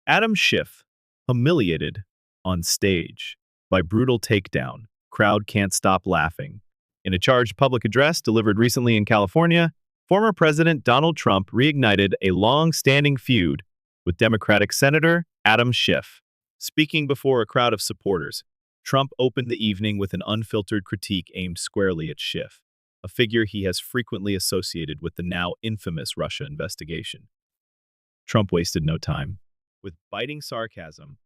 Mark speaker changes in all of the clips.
Speaker 1: Adam Schiff, humiliated on stage by brutal takedown. Crowd can't stop laughing. In a charged public address delivered recently in California, former President Donald Trump reignited a long-standing feud with Democratic Senator Adam Schiff. Speaking before a crowd of supporters, Trump opened the evening with an unfiltered critique aimed squarely at Schiff, a figure he has frequently associated with the now infamous Russia investigation. Trump wasted no time. With biting sarcasm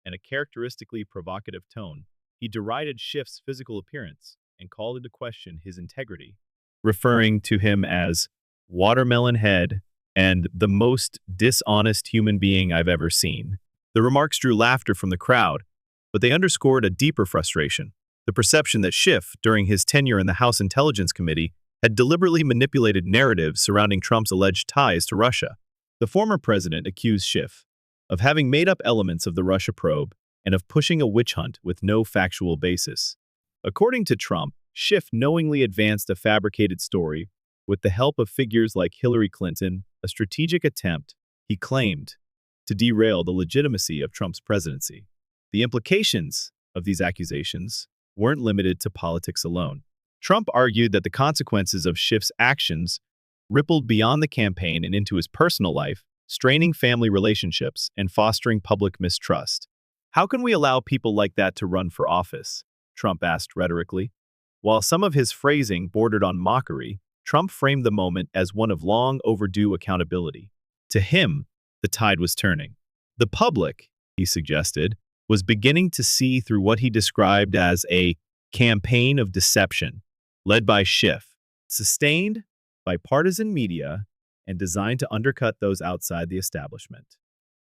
Speaker 1: and a characteristically provocative tone, he derided Schiff's physical appearance and called into question his integrity, referring to him as watermelon head and the most dishonest human being I've ever seen. The remarks drew laughter from the crowd, but they underscored a deeper frustration, the perception that Schiff, during his tenure in the House Intelligence Committee, had deliberately manipulated narratives surrounding Trump's alleged ties to Russia. The former president accused Schiff of having made up elements of the Russia probe and of pushing a witch hunt with no factual basis. According to Trump, Schiff knowingly advanced a fabricated story with the help of figures like Hillary Clinton, a strategic attempt, he claimed, to derail the legitimacy of Trump's presidency. The implications of these accusations weren't limited to politics alone. Trump argued that the consequences of Schiff's actions rippled beyond the campaign and into his personal life, straining family relationships and fostering public mistrust. How can we allow people like that to run for office? Trump asked rhetorically. While some of his phrasing bordered on mockery, Trump framed the moment as one of long overdue accountability. To him, the tide was turning. The public, he suggested, was beginning to see through what he described as a campaign of deception, led by Schiff, sustained by partisan media and designed to undercut those outside the establishment.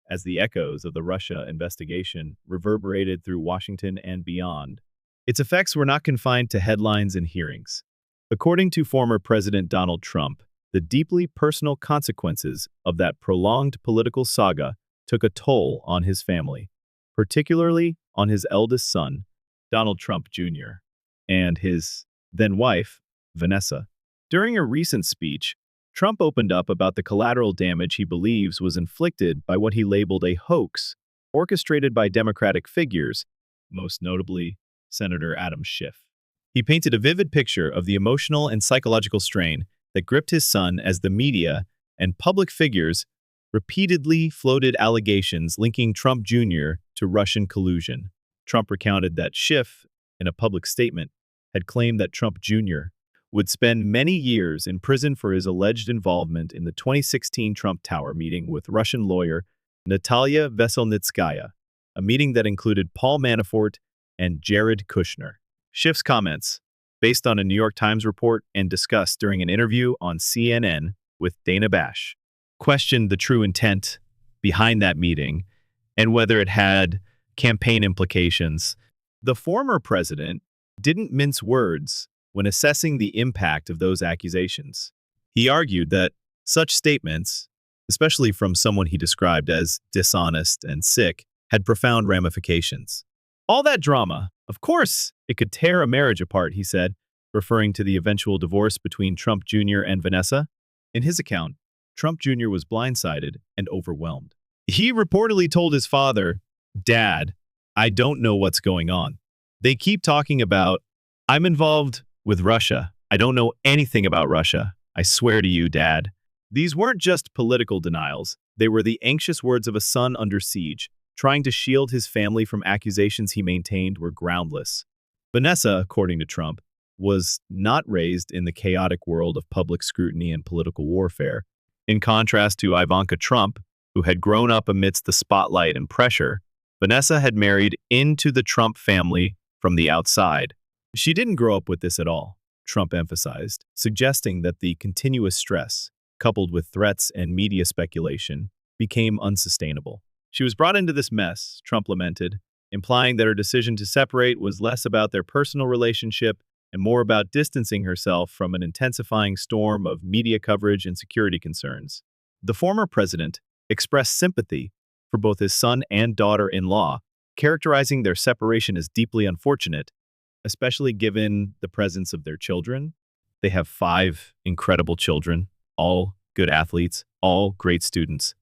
Speaker 1: As the echoes of the Russia investigation reverberated through Washington and beyond, its effects were not confined to headlines and hearings. According to former President Donald Trump, the deeply personal consequences of that prolonged political saga took a toll on his family, particularly on his eldest son, Donald Trump Jr., and his then-wife, Vanessa. During a recent speech, Trump opened up about the collateral damage he believes was inflicted by what he labeled a hoax orchestrated by Democratic figures, most notably Senator Adam Schiff. He painted a vivid picture of the emotional and psychological strain that gripped his son as the media and public figures repeatedly floated allegations linking Trump Jr. to Russian collusion. Trump recounted that Schiff, in a public statement, had claimed that Trump Jr. would spend many years in prison for his alleged involvement in the 2016 Trump Tower meeting with Russian lawyer Natalia Veselnitskaya, a meeting that included Paul Manafort and Jared Kushner. Schiff's comments, based on a New York Times report and discussed during an interview on CNN with Dana Bash, questioned the true intent behind that meeting and whether it had campaign implications. The former president didn't mince words when assessing the impact of those accusations. He argued that such statements, especially from someone he described as dishonest and sick, had profound ramifications. All that drama, of course, it could tear a marriage apart, he said, referring to the eventual divorce between Trump Jr. and Vanessa. In his account, Trump Jr. was blindsided and overwhelmed. He reportedly told his father, "Dad, I don't know what's going on. They keep talking about, I'm involved with Russia. I don't know anything about Russia. I swear to you, Dad." These weren't just political denials. They were the anxious words of a son under siege, trying to shield his family from accusations he maintained were groundless. Vanessa, according to Trump, was not raised in the chaotic world of public scrutiny and political warfare. In contrast to Ivanka Trump, who had grown up amidst the spotlight and pressure, Vanessa had married into the Trump family from the outside. She didn't grow up with this at all, Trump emphasized, suggesting that the continuous stress, coupled with threats and media speculation, became unsustainable. She was brought into this mess, Trump lamented, implying that her decision to separate was less about their personal relationship and more about distancing herself from an intensifying storm of media coverage and security concerns. The former president expressed sympathy for both his son and daughter-in-law, characterizing their separation as deeply unfortunate, especially given the presence of their children. They have 5 incredible children, all good athletes, all great students.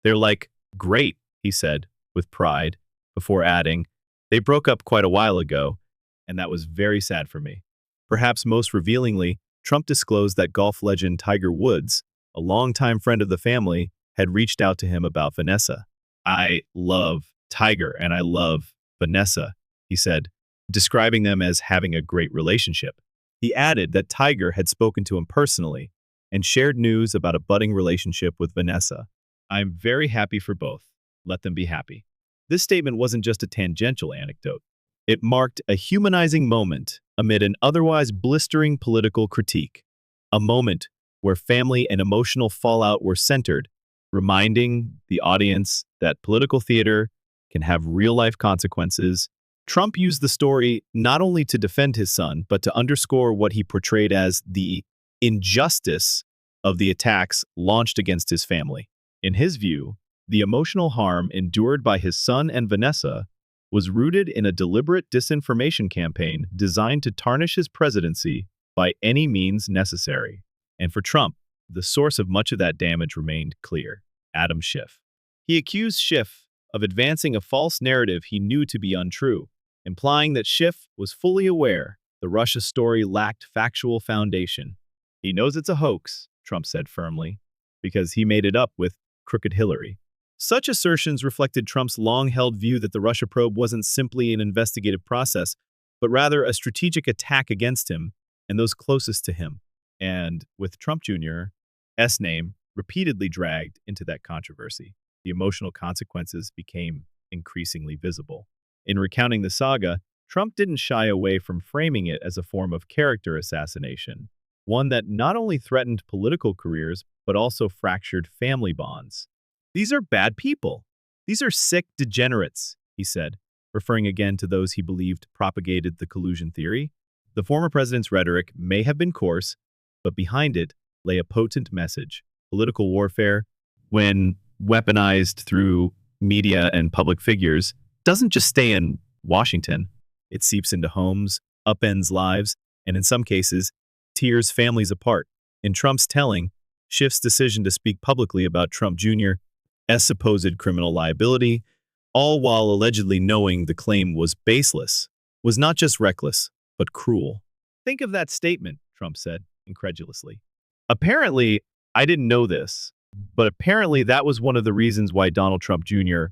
Speaker 1: They're like great he said, with pride, before adding, "They broke up quite a while ago, and that was very sad for me." Perhaps most revealingly, Trump disclosed that golf legend Tiger Woods, a longtime friend of the family, had reached out to him about Vanessa. "I love Tiger and I love Vanessa," he said, describing them as having a great relationship. He added that Tiger had spoken to him personally and shared news about a budding relationship with Vanessa. "I'm very happy for both. Let them be happy." This statement wasn't just a tangential anecdote. It marked a humanizing moment amid an otherwise blistering political critique, a moment where family and emotional fallout were centered, reminding the audience that political theater can have real-life consequences. Trump used the story not only to defend his son, but to underscore what he portrayed as the injustice of the attacks launched against his family. In his view, the emotional harm endured by his son and Vanessa was rooted in a deliberate disinformation campaign designed to tarnish his presidency by any means necessary. And for Trump, the source of much of that damage remained clear: Adam Schiff. He accused Schiff of advancing a false narrative he knew to be untrue, implying that Schiff was fully aware the Russia story lacked factual foundation. "He knows it's a hoax," Trump said firmly, "because he made it up with crooked Hillary." Such assertions reflected Trump's long-held view that the Russia probe wasn't simply an investigative process, but rather a strategic attack against him and those closest to him. And with Trump Jr.'s name repeatedly dragged into that controversy, the emotional consequences became increasingly visible. In recounting the saga, Trump didn't shy away from framing it as a form of character assassination, one that not only threatened political careers, but also fractured family bonds. "These are bad people. These are sick degenerates," he said, referring again to those he believed propagated the collusion theory. The former president's rhetoric may have been coarse, but behind it lay a potent message. Political warfare, when weaponized through media and public figures, doesn't just stay in Washington. It seeps into homes, upends lives, and in some cases, tears families apart. In Trump's telling, Schiff's decision to speak publicly about Trump Jr.'s supposed criminal liability, all while allegedly knowing the claim was baseless, was not just reckless, but cruel. "Think of that statement," Trump said, incredulously. "Apparently, I didn't know this, but apparently that was one of the reasons why Donald Trump Jr.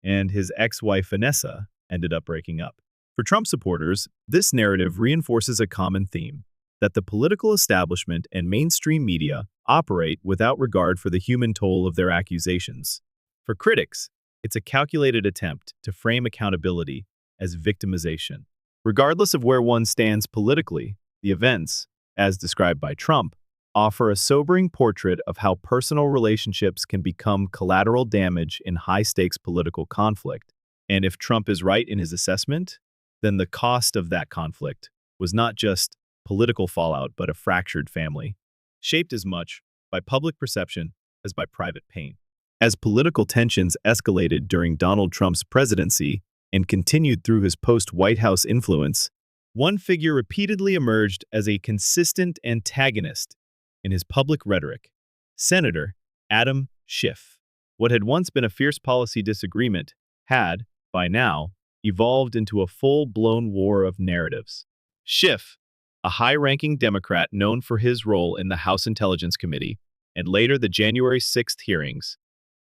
Speaker 1: and his ex-wife Vanessa ended up breaking up." For Trump supporters, this narrative reinforces a common theme: that the political establishment and mainstream media operate without regard for the human toll of their accusations. For critics, it's a calculated attempt to frame accountability as victimization. Regardless of where one stands politically, the events, as described by Trump, offer a sobering portrait of how personal relationships can become collateral damage in high-stakes political conflict. And if Trump is right in his assessment, then the cost of that conflict was not just political fallout, but a fractured family, shaped as much by public perception as by private pain. As political tensions escalated during Donald Trump's presidency and continued through his post-White House influence, one figure repeatedly emerged as a consistent antagonist in his public rhetoric: Senator Adam Schiff. What had once been a fierce policy disagreement had, by now, evolved into a full-blown war of narratives. Schiff, a high-ranking Democrat known for his role in the House Intelligence Committee and later the January 6th hearings,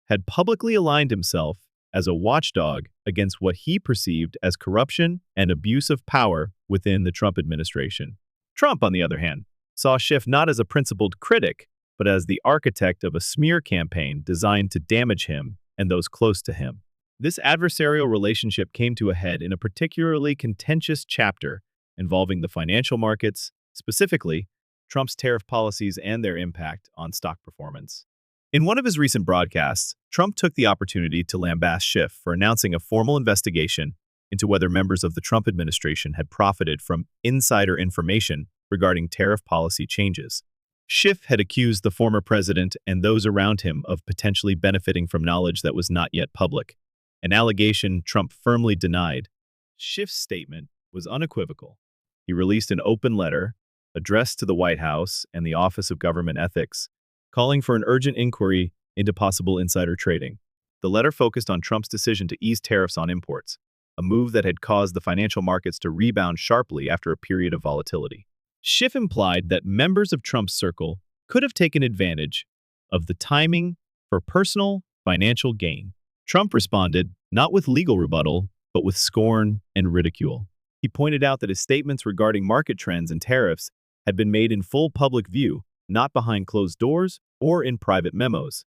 Speaker 1: had publicly aligned himself as a watchdog against what he perceived as corruption and abuse of power within the Trump administration. Trump, on the other hand, saw Schiff not as a principled critic, but as the architect of a smear campaign designed to damage him and those close to him. This adversarial relationship came to a head in a particularly contentious chapter involving the financial markets, specifically Trump's tariff policies and their impact on stock performance. In one of his recent broadcasts, Trump took the opportunity to lambaste Schiff for announcing a formal investigation into whether members of the Trump administration had profited from insider information regarding tariff policy changes. Schiff had accused the former president and those around him of potentially benefiting from knowledge that was not yet public, an allegation Trump firmly denied. Schiff's statement was unequivocal. He released an open letter addressed to the White House and the Office of Government Ethics, calling for an urgent inquiry into possible insider trading. The letter focused on Trump's decision to ease tariffs on imports, a move that had caused the financial markets to rebound sharply after a period of volatility. Schiff implied that members of Trump's circle could have taken advantage of the timing for personal financial gain. Trump responded not with legal rebuttal, but with scorn and ridicule. He pointed out that his statements regarding market trends and tariffs had been made in full public view, not behind closed doors or in private memos.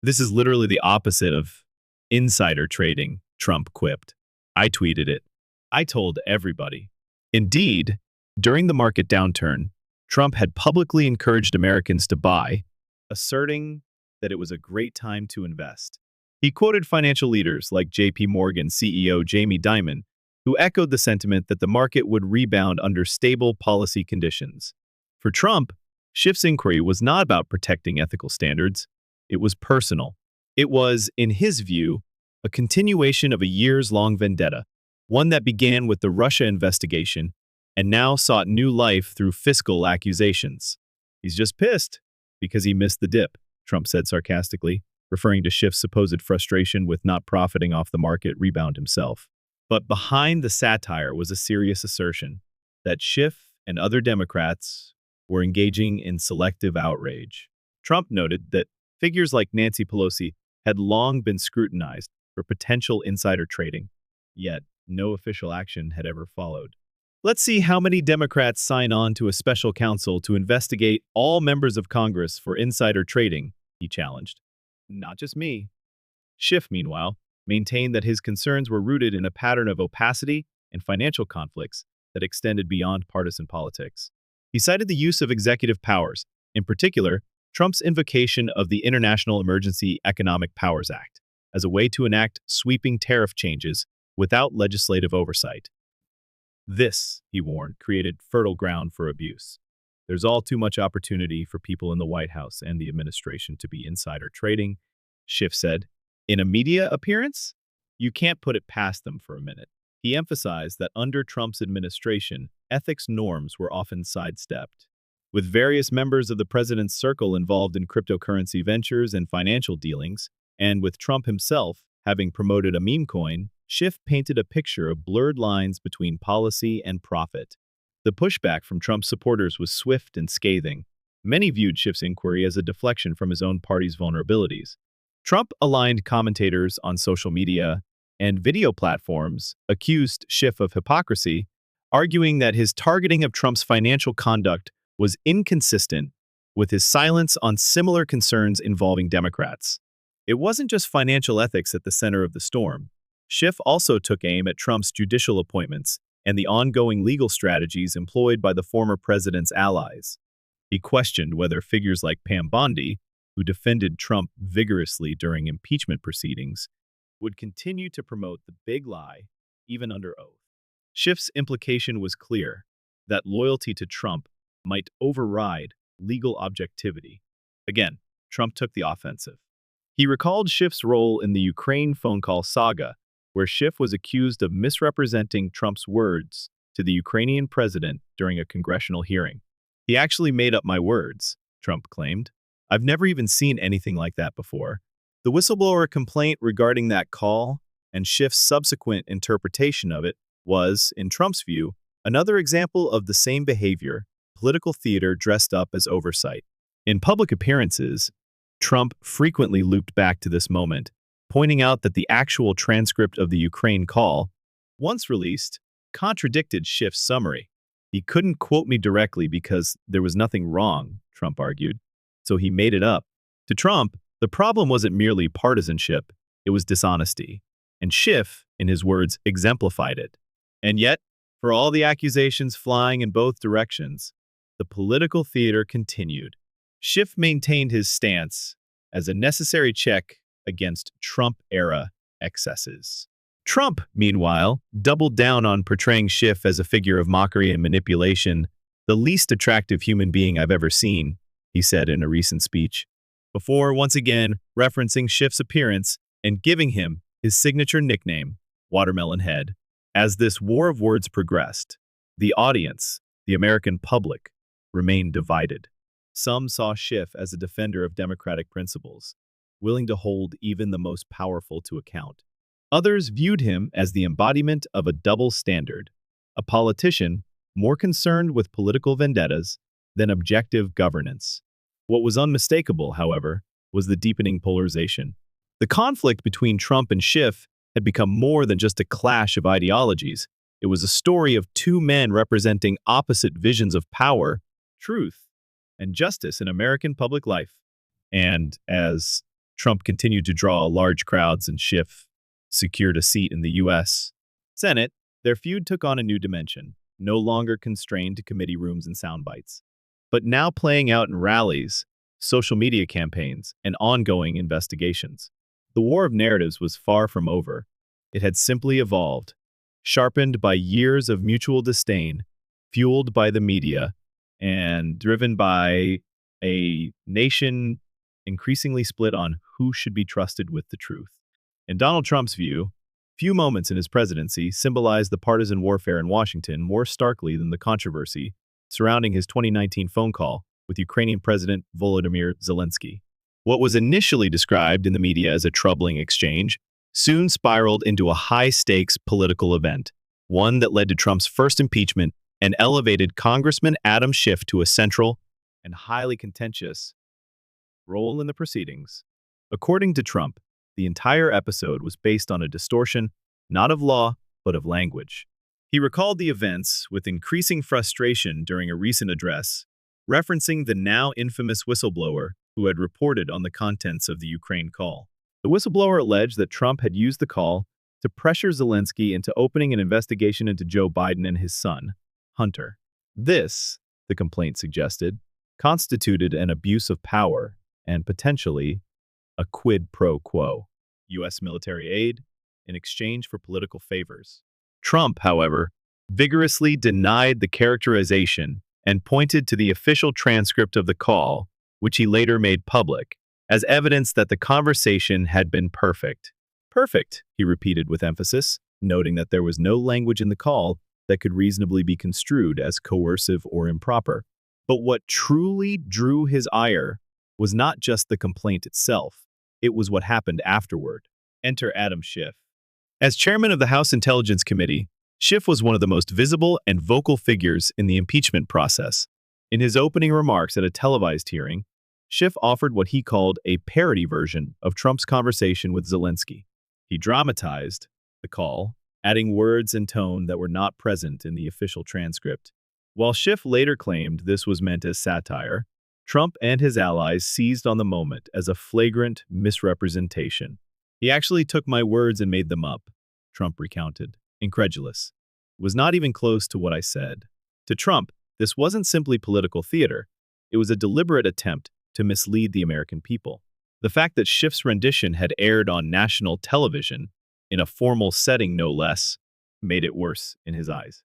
Speaker 1: This is literally the opposite of insider trading, Trump quipped. I tweeted it. I told everybody. Indeed, during the market downturn, Trump had publicly encouraged Americans to buy, asserting that it was a great time to invest. He quoted financial leaders like J.P. Morgan CEO Jamie Dimon, who echoed the sentiment that the market would rebound under stable policy conditions. For Trump, Schiff's inquiry was not about protecting ethical standards. It was personal. It was, in his view, a continuation of a years-long vendetta, one that began with the Russia investigation and now sought new life through fiscal accusations. He's just pissed because he missed the dip, Trump said sarcastically, referring to Schiff's supposed frustration with not profiting off the market rebound himself. But behind the satire was a serious assertion that Schiff and other Democrats were engaging in selective outrage. Trump noted that figures like Nancy Pelosi had long been scrutinized for potential insider trading, yet no official action had ever followed. Let's see how many Democrats sign on to a special counsel to investigate all members of Congress for insider trading, he challenged. Not just me. Schiff, meanwhile, maintained that his concerns were rooted in a pattern of opacity and financial conflicts that extended beyond partisan politics. He cited the use of executive powers, in particular, Trump's invocation of the International Emergency Economic Powers Act, as a way to enact sweeping tariff changes without legislative oversight. This, he warned, created fertile ground for abuse. There's all too much opportunity for people in the White House and the administration to be insider trading, Schiff said. In a media appearance, you can't put it past them for a minute. He emphasized that under Trump's administration, ethics norms were often sidestepped. With various members of the president's circle involved in cryptocurrency ventures and financial dealings, and with Trump himself having promoted a meme coin, Schiff painted a picture of blurred lines between policy and profit. The pushback from Trump's supporters was swift and scathing. Many viewed Schiff's inquiry as a deflection from his own party's vulnerabilities. Trump-aligned commentators on social media and video platforms accused Schiff of hypocrisy, arguing that his targeting of Trump's financial conduct was inconsistent with his silence on similar concerns involving Democrats. It wasn't just financial ethics at the center of the storm. Schiff also took aim at Trump's judicial appointments and the ongoing legal strategies employed by the former president's allies. He questioned whether figures like Pam Bondi, who defended Trump vigorously during impeachment proceedings, would continue to promote the big lie, even under oath. Schiff's implication was clear, that loyalty to Trump might override legal objectivity. Again, Trump took the offensive. He recalled Schiff's role in the Ukraine phone call saga, where Schiff was accused of misrepresenting Trump's words to the Ukrainian president during a congressional hearing. He actually made up my words, Trump claimed. I've never even seen anything like that before. The whistleblower complaint regarding that call and Schiff's subsequent interpretation of it was, in Trump's view, another example of the same behavior, political theater dressed up as oversight. In public appearances, Trump frequently looped back to this moment, pointing out that the actual transcript of the Ukraine call, once released, contradicted Schiff's summary. He couldn't quote me directly because there was nothing wrong, Trump argued, so he made it up. To Trump, the problem wasn't merely partisanship, it was dishonesty. And Schiff, in his words, exemplified it. And yet, for all the accusations flying in both directions, the political theater continued. Schiff maintained his stance as a necessary check against Trump-era excesses. Trump, meanwhile, doubled down on portraying Schiff as a figure of mockery and manipulation, the least attractive human being I've ever seen, he said in a recent speech, before once again referencing Schiff's appearance and giving him his signature nickname, Watermelon Head. As this war of words progressed, the audience, the American public, remained divided. Some saw Schiff as a defender of democratic principles, willing to hold even the most powerful to account. Others viewed him as the embodiment of a double standard, a politician more concerned with political vendettas than objective governance. What was unmistakable, however, was the deepening polarization. The conflict between Trump and Schiff had become more than just a clash of ideologies. It was a story of two men representing opposite visions of power, truth, and justice in American public life. And as Trump continued to draw large crowds and Schiff secured a seat in the U.S. Senate, their feud took on a new dimension, no longer constrained to committee rooms and sound bites, but now playing out in rallies, social media campaigns, and ongoing investigations. The war of narratives was far from over. It had simply evolved, sharpened by years of mutual disdain, fueled by the media, and driven by a nation increasingly split on who should be trusted with the truth. In Donald Trump's view, few moments in his presidency symbolized the partisan warfare in Washington more starkly than the controversy surrounding his 2019 phone call with Ukrainian President Volodymyr Zelensky. What was initially described in the media as a troubling exchange soon spiraled into a high-stakes political event, one that led to Trump's first impeachment and elevated Congressman Adam Schiff to a central and highly contentious role in the proceedings. According to Trump, the entire episode was based on a distortion, not of law, but of language. He recalled the events with increasing frustration during a recent address, referencing the now infamous whistleblower who had reported on the contents of the Ukraine call. The whistleblower alleged that Trump had used the call to pressure Zelensky into opening an investigation into Joe Biden and his son, Hunter. This, the complaint suggested, constituted an abuse of power and potentially a quid pro quo, U.S. military aid in exchange for political favors. Trump, however, vigorously denied the characterization and pointed to the official transcript of the call, which he later made public, as evidence that the conversation had been perfect. Perfect, he repeated with emphasis, noting that there was no language in the call that could reasonably be construed as coercive or improper. But what truly drew his ire was not just the complaint itself, it was what happened afterward. Enter Adam Schiff. As chairman of the House Intelligence Committee, Schiff was one of the most visible and vocal figures in the impeachment process. In his opening remarks at a televised hearing, Schiff offered what he called a parody version of Trump's conversation with Zelensky. He dramatized the call, adding words and tone that were not present in the official transcript. While Schiff later claimed this was meant as satire, Trump and his allies seized on the moment as a flagrant misrepresentation. He actually took my words and made them up, Trump recounted, incredulous. It was not even close to what I said. To Trump, this wasn't simply political theater. It was a deliberate attempt to mislead the American people. The fact that Schiff's rendition had aired on national television, in a formal setting no less, made it worse in his eyes.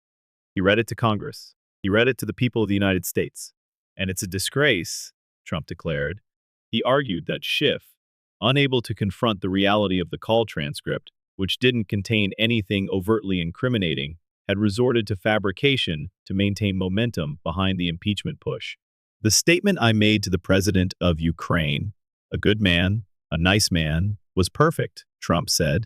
Speaker 1: He read it to Congress. He read it to the people of the United States. And it's a disgrace, Trump declared. He argued that Schiff, unable to confront the reality of the call transcript, which didn't contain anything overtly incriminating, had resorted to fabrication to maintain momentum behind the impeachment push. The statement I made to the president of Ukraine, a good man, a nice man, was perfect, Trump said.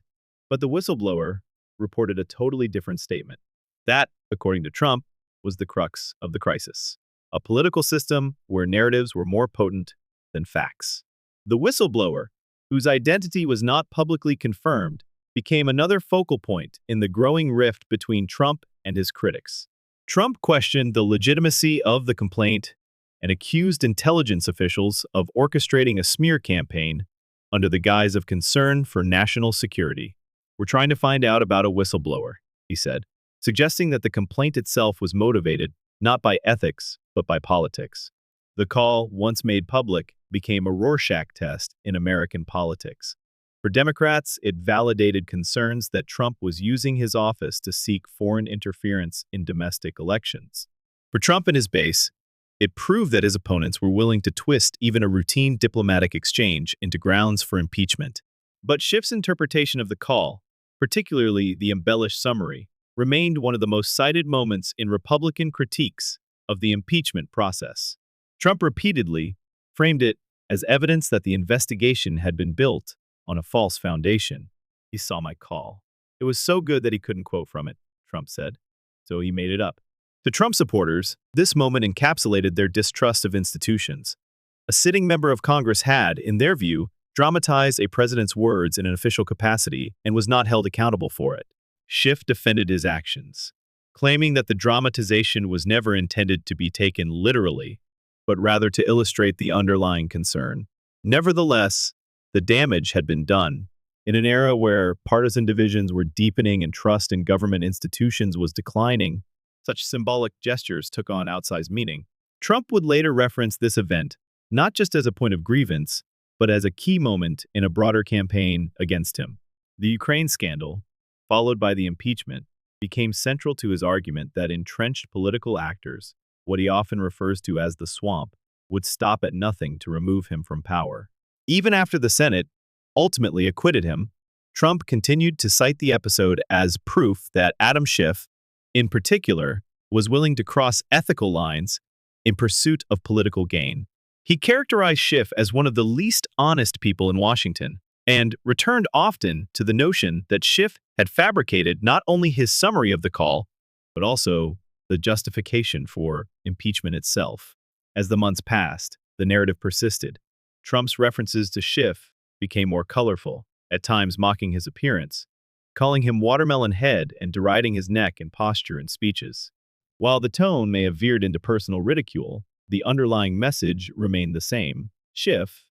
Speaker 1: But the whistleblower reported a totally different statement. That, according to Trump, was the crux of the crisis. A political system where narratives were more potent than facts. The whistleblower, whose identity was not publicly confirmed, became another focal point in the growing rift between Trump and his critics. Trump questioned the legitimacy of the complaint and accused intelligence officials of orchestrating a smear campaign under the guise of concern for national security. "We're trying to find out about a whistleblower," he said, suggesting that the complaint itself was motivated not by ethics, but by politics. The call, once made public, became a Rorschach test in American politics. For Democrats, it validated concerns that Trump was using his office to seek foreign interference in domestic elections. For Trump and his base, it proved that his opponents were willing to twist even a routine diplomatic exchange into grounds for impeachment. But Schiff's interpretation of the call, particularly the embellished summary, remained one of the most cited moments in Republican critiques of the impeachment process. Trump repeatedly framed it as evidence that the investigation had been built on a false foundation. He saw my call. It was so good that he couldn't quote from it, Trump said. So he made it up. To Trump supporters, this moment encapsulated their distrust of institutions. A sitting member of Congress had, in their view, dramatized a president's words in an official capacity and was not held accountable for it. Schiff defended his actions, claiming that the dramatization was never intended to be taken literally, but rather to illustrate the underlying concern. Nevertheless, the damage had been done. In an era where partisan divisions were deepening and trust in government institutions was declining, such symbolic gestures took on outsized meaning. Trump would later reference this event, not just as a point of grievance, but as a key moment in a broader campaign against him. The Ukraine scandal, followed by the impeachment, became central to his argument that entrenched political actors, what he often refers to as the swamp, would stop at nothing to remove him from power. Even after the Senate ultimately acquitted him, Trump continued to cite the episode as proof that Adam Schiff, in particular, was willing to cross ethical lines in pursuit of political gain. He characterized Schiff as one of the least honest people in Washington and returned often to the notion that Schiff had fabricated not only his summary of the call, but also the justification for impeachment itself. As the months passed, the narrative persisted. Trump's references to Schiff became more colorful, at times mocking his appearance, calling him watermelon head and deriding his neck and posture in speeches. While the tone may have veered into personal ridicule, the underlying message remained the same. Schiff,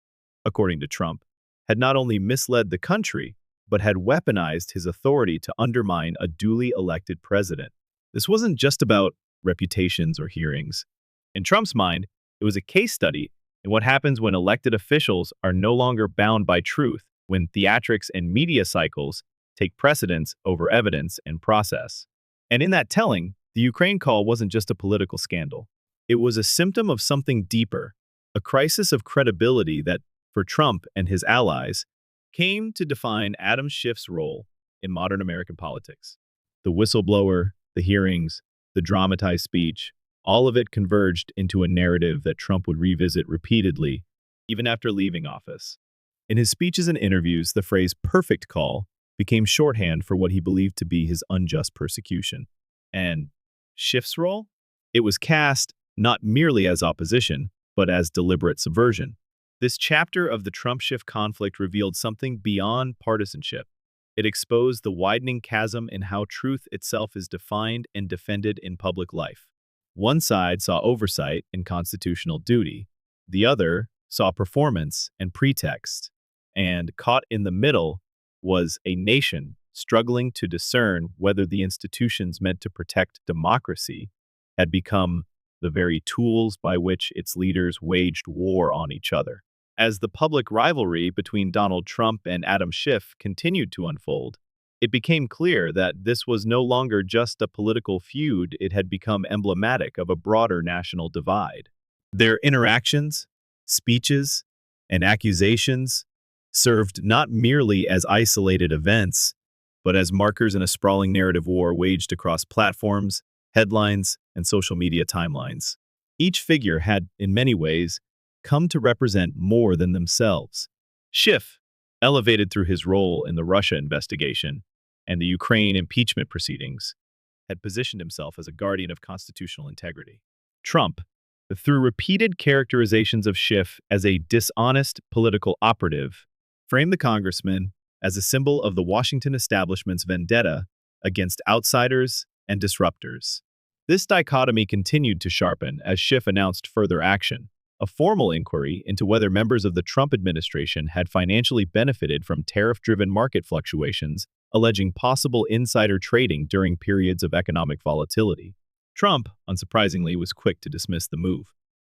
Speaker 1: according to Trump, had not only misled the country, but had weaponized his authority to undermine a duly elected president. This wasn't just about reputations or hearings. In Trump's mind, it was a case study in what happens when elected officials are no longer bound by truth, when theatrics and media cycles take precedence over evidence and process. And in that telling, the Ukraine call wasn't just a political scandal. It was a symptom of something deeper, a crisis of credibility that, for Trump and his allies, came to define Adam Schiff's role in modern American politics. The whistleblower, the hearings, the dramatized speech, all of it converged into a narrative that Trump would revisit repeatedly, even after leaving office. In his speeches and interviews, the phrase perfect call became shorthand for what he believed to be his unjust persecution. And Schiff's role? It was cast not merely as opposition, but as deliberate subversion. This chapter of the Trump-Schiff conflict revealed something beyond partisanship. It exposed the widening chasm in how truth itself is defined and defended in public life. One side saw oversight and constitutional duty. The other saw performance and pretext. And caught in the middle was a nation struggling to discern whether the institutions meant to protect democracy had become the very tools by which its leaders waged war on each other. As the public rivalry between Donald Trump and Adam Schiff continued to unfold, it became clear that this was no longer just a political feud, it had become emblematic of a broader national divide. Their interactions, speeches, and accusations served not merely as isolated events, but as markers in a sprawling narrative war waged across platforms, headlines, and social media timelines. Each figure had, in many ways, come to represent more than themselves. Schiff, elevated through his role in the Russia investigation and the Ukraine impeachment proceedings, had positioned himself as a guardian of constitutional integrity. Trump, through repeated characterizations of Schiff as a dishonest political operative, framed the congressman as a symbol of the Washington establishment's vendetta against outsiders and disruptors. This dichotomy continued to sharpen as Schiff announced further action, a formal inquiry into whether members of the Trump administration had financially benefited from tariff-driven market fluctuations, alleging possible insider trading during periods of economic volatility. Trump, unsurprisingly, was quick to dismiss the move.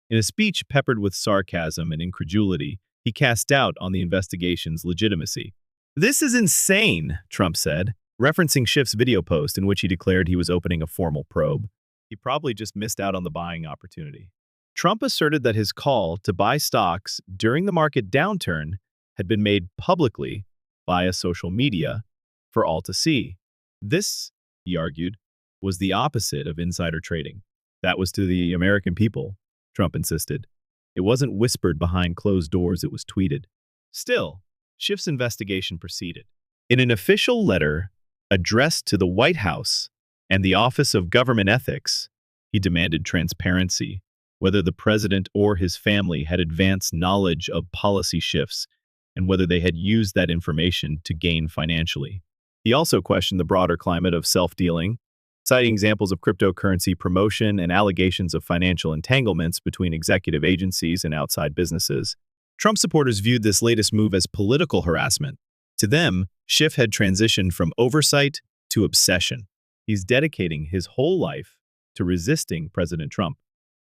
Speaker 1: In a speech peppered with sarcasm and incredulity, he cast doubt on the investigation's legitimacy. "This is insane," Trump said, referencing Schiff's video post in which he declared he was opening a formal probe. He probably just missed out on the buying opportunity. Trump asserted that his call to buy stocks during the market downturn had been made publicly via social media for all to see. This, he argued, was the opposite of insider trading. That was to the American people, Trump insisted. It wasn't whispered behind closed doors, it was tweeted. Still, Schiff's investigation proceeded. In an official letter addressed to the White House and the Office of Government Ethics, he demanded transparency, whether the president or his family had advanced knowledge of policy shifts and whether they had used that information to gain financially. He also questioned the broader climate of self-dealing, citing examples of cryptocurrency promotion and allegations of financial entanglements between executive agencies and outside businesses. Trump supporters viewed this latest move as political harassment. To them, Schiff had transitioned from oversight to obsession. He's dedicating his whole life to resisting President Trump,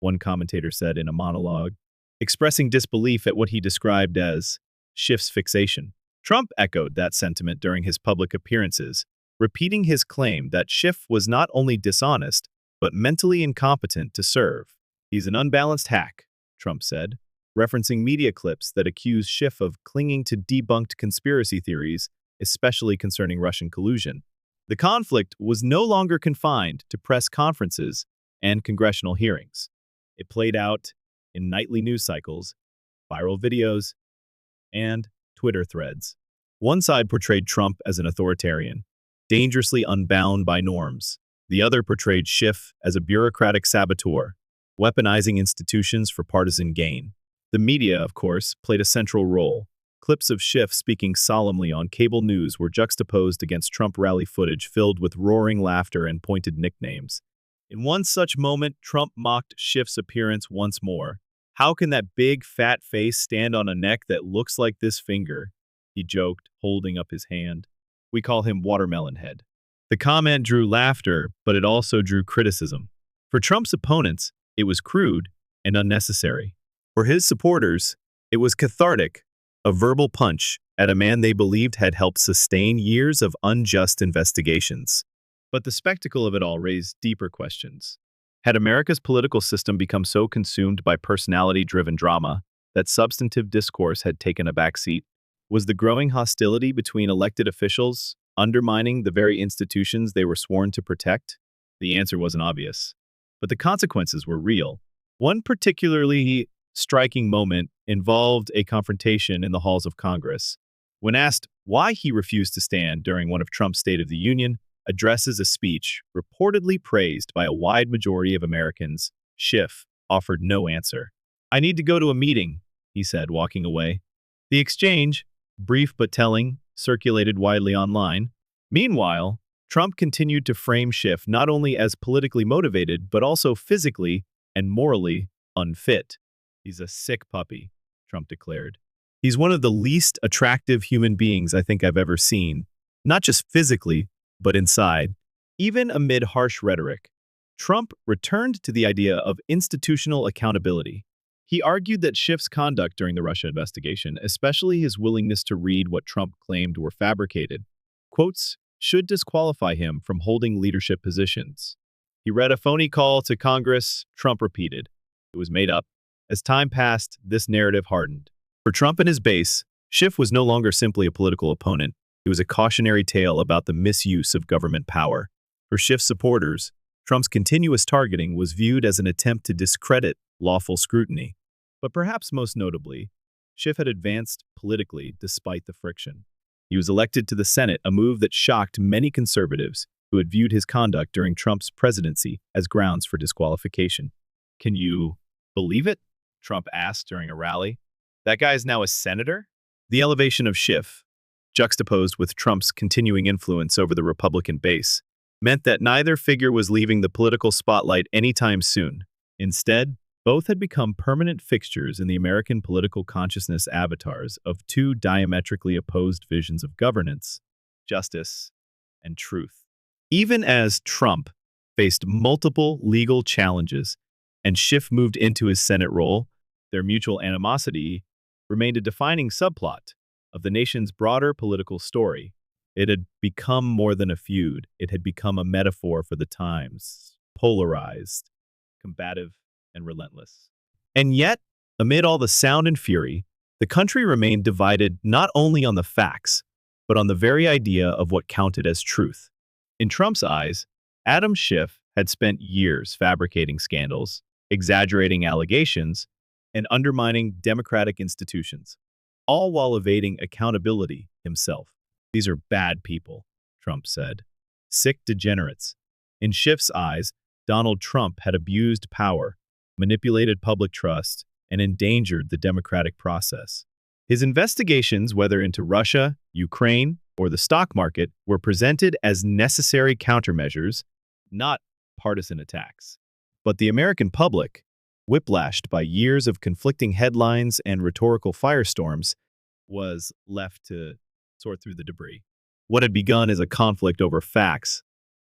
Speaker 1: one commentator said in a monologue, expressing disbelief at what he described as Schiff's fixation. Trump echoed that sentiment during his public appearances, repeating his claim that Schiff was not only dishonest, but mentally incompetent to serve. He's an unbalanced hack, Trump said, referencing media clips that accuse Schiff of clinging to debunked conspiracy theories, especially concerning Russian collusion. The conflict was no longer confined to press conferences and congressional hearings. It played out in nightly news cycles, viral videos, and Twitter threads. One side portrayed Trump as an authoritarian, dangerously unbound by norms. The other portrayed Schiff as a bureaucratic saboteur, weaponizing institutions for partisan gain. The media, of course, played a central role. Clips of Schiff speaking solemnly on cable news were juxtaposed against Trump rally footage filled with roaring laughter and pointed nicknames. In one such moment, Trump mocked Schiff's appearance once more. "How can that big, fat face stand on a neck that looks like this finger?" he joked, holding up his hand. "We call him Watermelon Head." The comment drew laughter, but it also drew criticism. For Trump's opponents, it was crude and unnecessary. For his supporters, it was cathartic, a verbal punch at a man they believed had helped sustain years of unjust investigations. But the spectacle of it all raised deeper questions. Had America's political system become so consumed by personality-driven drama that substantive discourse had taken a backseat? Was the growing hostility between elected officials undermining the very institutions they were sworn to protect? The answer wasn't obvious, but the consequences were real. One particularly striking moment involved a confrontation in the halls of Congress. When asked why he refused to stand during one of Trump's State of the Union addresses, a speech reportedly praised by a wide majority of Americans, Schiff offered no answer. "I need to go to a meeting," he said, walking away. The exchange, brief but telling, circulated widely online. Meanwhile, Trump continued to frame Schiff not only as politically motivated, but also physically and morally unfit. "He's a sick puppy," Trump declared. "He's one of the least attractive human beings I think I've ever seen, not just physically, but inside." Even amid harsh rhetoric, Trump returned to the idea of institutional accountability. He argued that Schiff's conduct during the Russia investigation, especially his willingness to read what Trump claimed were fabricated, quotes, should disqualify him from holding leadership positions. He read a phony call to Congress, Trump repeated. It was made up. As time passed, this narrative hardened. For Trump and his base, Schiff was no longer simply a political opponent. It was a cautionary tale about the misuse of government power. For Schiff's supporters, Trump's continuous targeting was viewed as an attempt to discredit lawful scrutiny. But perhaps most notably, Schiff had advanced politically despite the friction. He was elected to the Senate, a move that shocked many conservatives who had viewed his conduct during Trump's presidency as grounds for disqualification. "Can you believe it?" Trump asked during a rally. "That guy is now a senator?" The elevation of Schiff, juxtaposed with Trump's continuing influence over the Republican base, meant that neither figure was leaving the political spotlight anytime soon. Instead, both had become permanent fixtures in the American political consciousness avatars of two diametrically opposed visions of governance, justice, and truth. Even as Trump faced multiple legal challenges and Schiff moved into his Senate role, their mutual animosity remained a defining subplot of the nation's broader political story. It had become more than a feud. It had become a metaphor for the times, polarized, combative, and relentless. And yet, amid all the sound and fury, the country remained divided not only on the facts, but on the very idea of what counted as truth. In Trump's eyes, Adam Schiff had spent years fabricating scandals, exaggerating allegations, and undermining democratic institutions, all while evading accountability himself. These are bad people, Trump said. Sick degenerates. In Schiff's eyes, Donald Trump had abused power, manipulated public trust, and endangered the democratic process. His investigations, whether into Russia, Ukraine, or the stock market, were presented as necessary countermeasures, not partisan attacks. But the American public, whiplashed by years of conflicting headlines and rhetorical firestorms, was left to sort through the debris. What had begun as a conflict over facts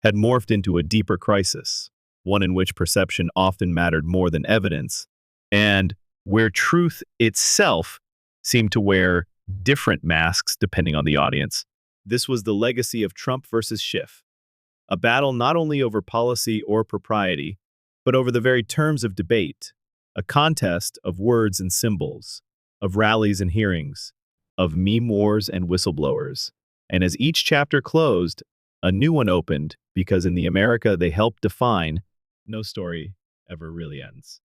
Speaker 1: had morphed into a deeper crisis, one in which perception often mattered more than evidence, and where truth itself seemed to wear different masks depending on the audience. This was the legacy of Trump versus Schiff, a battle not only over policy or propriety, but over the very terms of debate, a contest of words and symbols, of rallies and hearings, of meme wars and whistleblowers. And as each chapter closed, a new one opened because in the America they helped define, no story ever really ends.